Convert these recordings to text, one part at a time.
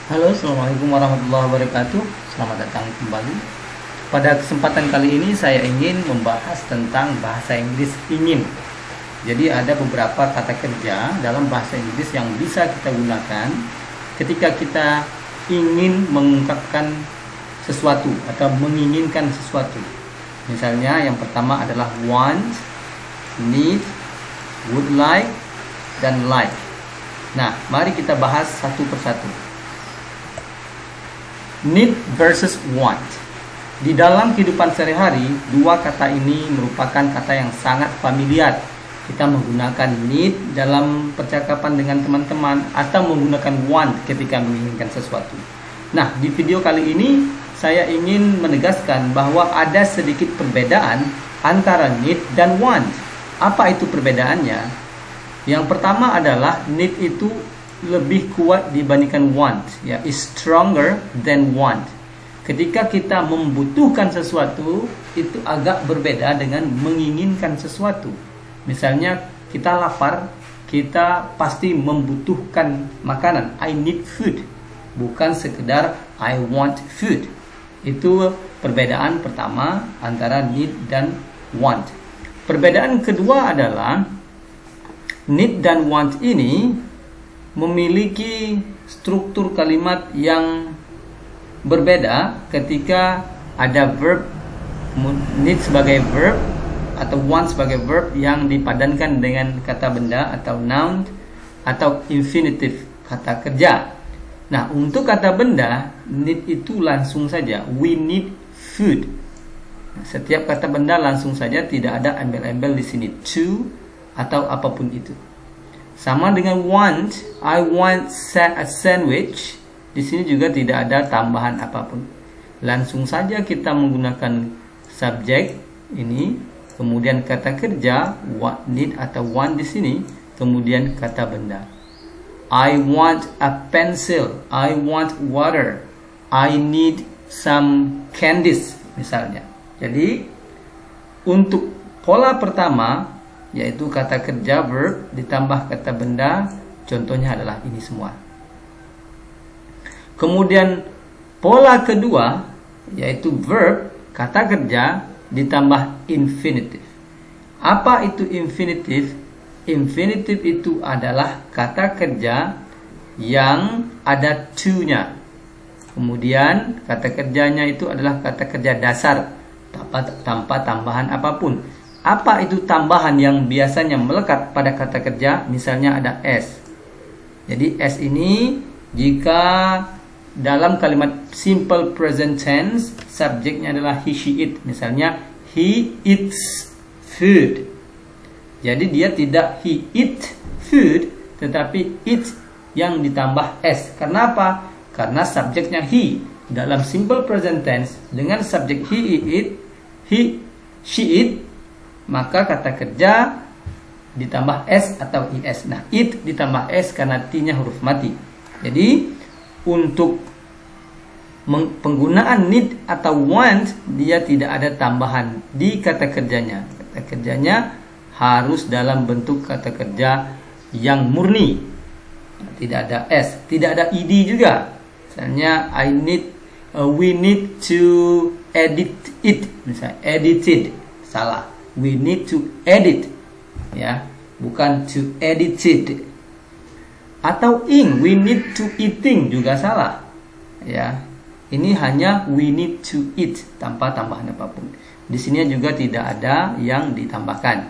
Halo, assalamualaikum warahmatullahi wabarakatuh. Selamat datang kembali. Pada kesempatan kali ini saya ingin membahas tentang bahasa Inggris ingin. Jadi ada beberapa kata kerja dalam bahasa Inggris yang bisa kita gunakan ketika kita ingin mengungkapkan sesuatu atau menginginkan sesuatu. Misalnya yang pertama adalah want, need, would like, dan like. Nah, mari kita bahas satu persatu. Need versus want. Di dalam kehidupan sehari-hari, dua kata ini merupakan kata yang sangat familiar. Kita menggunakan need dalam percakapan dengan teman-teman atau menggunakan want ketika menginginkan sesuatu. Nah, di video kali ini saya ingin menegaskan bahwa ada sedikit perbedaan antara need dan want. Apa itu perbedaannya? Yang pertama adalah need itu lebih kuat dibandingkan want, ya, is stronger than want. Ketika kita membutuhkan sesuatu, itu agak berbeda dengan menginginkan sesuatu. Misalnya kita lapar, kita pasti membutuhkan makanan. I need food, bukan sekedar I want food. Itu perbedaan pertama antara need dan want. Perbedaan kedua adalah need dan want ini memiliki struktur kalimat yang berbeda ketika ada verb, need sebagai verb atau want sebagai verb yang dipadankan dengan kata benda atau noun atau infinitive kata kerja. Nah, untuk kata benda, need itu langsung saja, we need food. Nah, setiap kata benda langsung saja, tidak ada embel-embel di sini to atau apapun itu. Sama dengan want, I want a sandwich. Di sini juga tidak ada tambahan apapun. Langsung saja kita menggunakan subjek ini, kemudian kata kerja what, need atau want di sini, kemudian kata benda. I want a pencil, I want water, I need some candies misalnya. Jadi untuk pola pertama, yaitu kata kerja verb ditambah kata benda, contohnya adalah ini semua. Kemudian pola kedua, yaitu verb kata kerja ditambah infinitive. Apa itu infinitive? Infinitive itu adalah kata kerja yang ada to-nya. Kemudian kata kerjanya itu adalah kata kerja dasar tanpa tambahan apapun. Apa itu tambahan yang biasanya melekat pada kata kerja? Misalnya ada s. Jadi s ini jika dalam kalimat simple present tense, subjeknya adalah he, she, it. Misalnya he eats food. Jadi dia tidak he eat food, tetapi eat yang ditambah s. Kenapa? Karena subjeknya he. Dalam simple present tense dengan subjek he, she, it, maka kata kerja ditambah s atau is. Nah, it ditambah s karena t-nya huruf mati. Jadi untuk penggunaan need atau want, dia tidak ada tambahan di kata kerjanya. Kata kerjanya harus dalam bentuk kata kerja yang murni. Tidak ada s, tidak ada ed juga. Misalnya we need to edit it. Misalnya edited, salah. We need to edit, ya, bukan to edited. Atau we need to eating juga salah, ya. Ini hanya we need to eat tanpa tambahan apapun. Di sini juga tidak ada yang ditambahkan.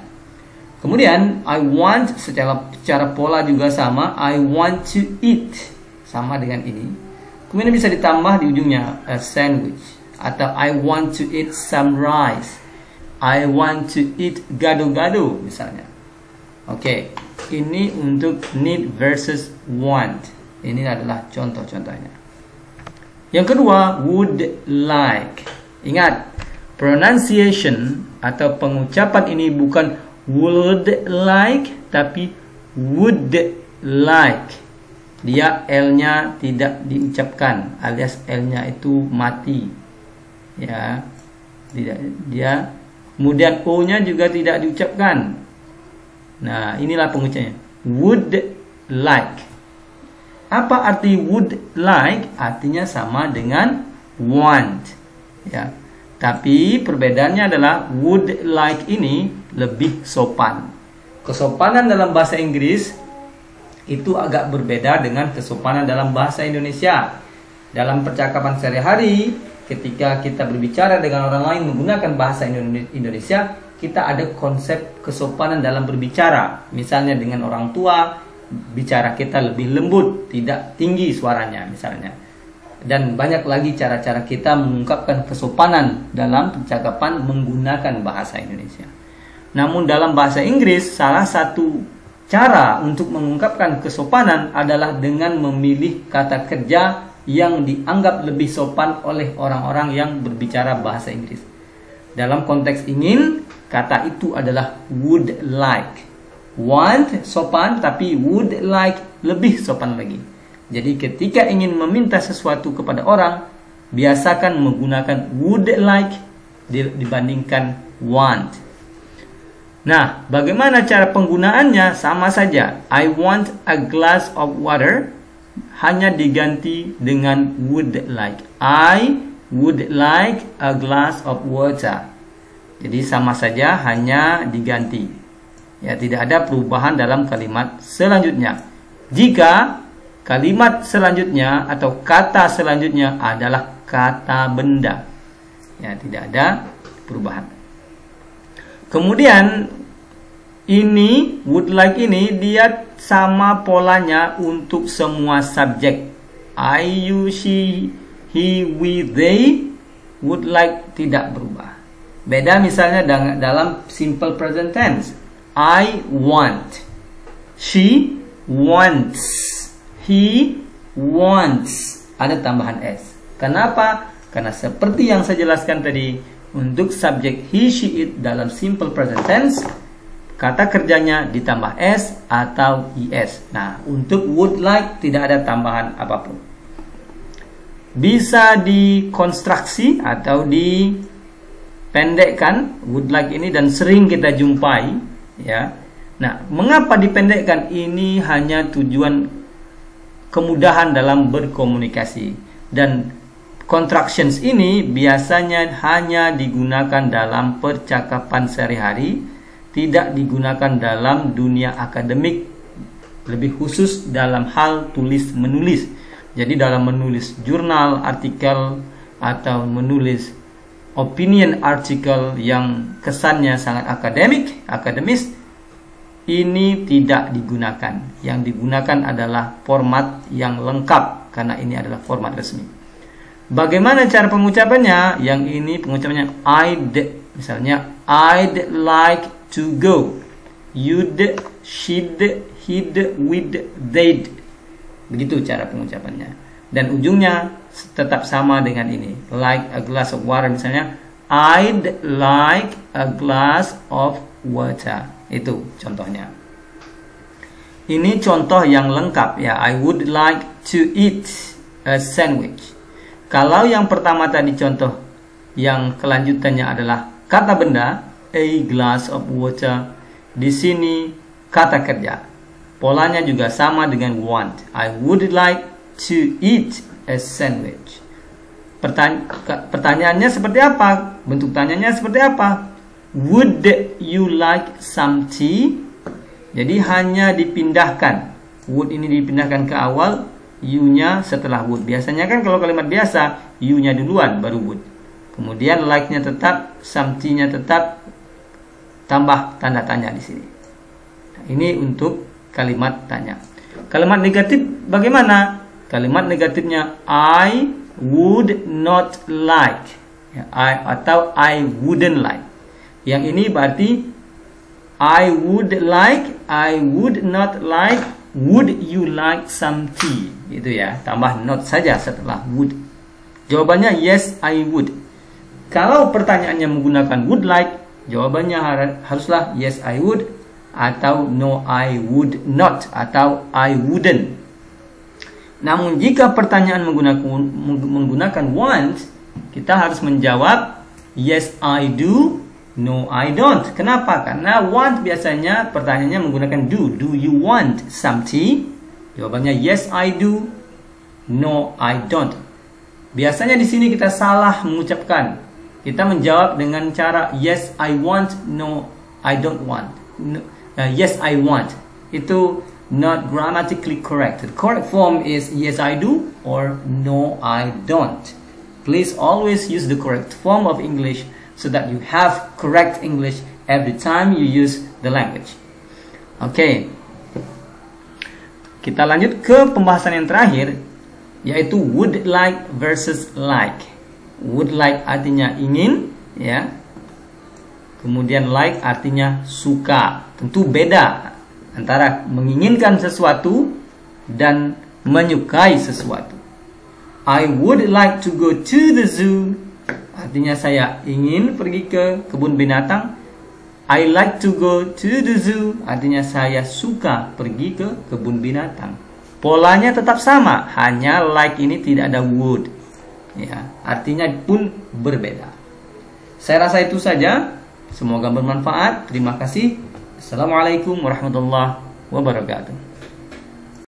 Kemudian I want secara pola juga sama, I want to eat, sama dengan ini. Kemudian bisa ditambah di ujungnya a sandwich atau I want to eat some rice. I want to eat gado-gado misalnya. Oke, ini untuk need versus want. Ini adalah contoh-contohnya. Yang kedua, would like. Ingat, pronunciation atau pengucapan ini bukan would like, tapi would like. Dia L-nya tidak diucapkan, alias L-nya itu mati. Ya, tidak, dia. Kemudian O-nya juga tidak diucapkan. Nah, inilah pengucapannya. Would like. Apa arti would like? Artinya sama dengan want. Ya. Tapi perbedaannya adalah would like ini lebih sopan. Kesopanan dalam bahasa Inggris itu agak berbeda dengan kesopanan dalam bahasa Indonesia. Dalam percakapan sehari-hari, ketika kita berbicara dengan orang lain menggunakan bahasa Indonesia, kita ada konsep kesopanan dalam berbicara. Misalnya dengan orang tua, bicara kita lebih lembut, tidak tinggi suaranya misalnya. Dan banyak lagi cara-cara kita mengungkapkan kesopanan dalam percakapan menggunakan bahasa Indonesia. Namun dalam bahasa Inggris, salah satu cara untuk mengungkapkan kesopanan adalah dengan memilih kata kerja yang dianggap lebih sopan oleh orang-orang yang berbicara bahasa Inggris. Dalam konteks ingin, kata itu adalah would like. Want sopan, tapi would like lebih sopan lagi. Jadi ketika ingin meminta sesuatu kepada orang, biasakan menggunakan would like dibandingkan want. Nah, bagaimana cara penggunaannya? Sama saja. I want a glass of water hanya diganti dengan would like. I would like a glass of water. Jadi sama saja, hanya diganti. Ya, tidak ada perubahan dalam kalimat selanjutnya. Jika kalimat selanjutnya atau kata selanjutnya adalah kata benda, ya, tidak ada perubahan. Kemudian ini would like ini dia sama polanya untuk semua subjek. I, you, she, he, we, they. Would like tidak berubah. Beda misalnya dalam simple present tense. I want. She wants. He wants. Ada tambahan s. Kenapa? Karena seperti yang saya jelaskan tadi, untuk subjek he, she, it dalam simple present tense, kata kerjanya ditambah s atau is. Nah, untuk would like tidak ada tambahan apapun. Bisa dikonstruksi atau dipendekkan would like ini, dan sering kita jumpai, ya. Nah, mengapa dipendekkan? Ini hanya tujuan kemudahan dalam berkomunikasi, dan contractions ini biasanya hanya digunakan dalam percakapan sehari-hari, tidak digunakan dalam dunia akademik, lebih khusus dalam hal tulis-menulis. Jadi dalam menulis jurnal, artikel, atau menulis opinion article yang kesannya sangat akademis, ini tidak digunakan. Yang digunakan adalah format yang lengkap, karena ini adalah format resmi. Bagaimana cara pengucapannya? Yang ini pengucapannya I'd, misalnya I'd like to go. You'd, she'd, he'd, we'd, they'd. Begitu cara pengucapannya. Dan ujungnya tetap sama dengan ini. Like a glass of water, misalnya I'd like a glass of water. Itu contohnya. Ini contoh yang lengkap, ya. I would like to eat a sandwich. Kalau yang pertama tadi contoh yang kelanjutannya adalah kata benda, a glass of water. Di sini kata kerja. Polanya juga sama dengan want. I would like to eat a sandwich. Pertanyaannya seperti apa? Bentuk tanyanya seperti apa? Would you like some tea? Jadi hanya dipindahkan. Would ini dipindahkan ke awal, you-nya setelah would. Biasanya kan kalau kalimat biasa, you-nya duluan baru would. Kemudian like-nya tetap, some tea-nya tetap, tambah tanda tanya di sini. Nah, ini untuk kalimat tanya. Kalimat negatif bagaimana? Kalimat negatifnya I would not like, ya, atau I wouldn't like. Yang ini berarti I would like, I would not like, would you like some tea? Gitu ya, tambah not saja setelah would. Jawabannya yes, I would. Kalau pertanyaannya menggunakan would like, jawabannya haruslah yes, I would, atau no, I would not, atau I wouldn't. Namun jika pertanyaan menggunakan want, kita harus menjawab yes, I do, no, I don't. Kenapa? Karena want biasanya pertanyaannya menggunakan do. Do you want some tea? Jawabannya yes I do, no I don't. Biasanya di sini kita salah mengucapkan. Kita menjawab dengan cara yes I want, no I don't want. Yes I want. Itu not grammatically correct. The correct form is yes I do or no I don't. Please always use the correct form of English so that you have correct English every time you use the language. Oke. Kita lanjut ke pembahasan yang terakhir, yaitu would like versus like. Would like artinya ingin, ya. Kemudian like artinya suka. Tentu beda antara menginginkan sesuatu dan menyukai sesuatu. I would like to go to the zoo. Artinya saya ingin pergi ke kebun binatang. I like to go to the zoo. Artinya saya suka pergi ke kebun binatang. Polanya tetap sama, hanya like ini tidak ada would. Ya, artinya pun berbeda. Saya rasa itu saja. Semoga bermanfaat. Terima kasih. Assalamualaikum warahmatullahi wabarakatuh.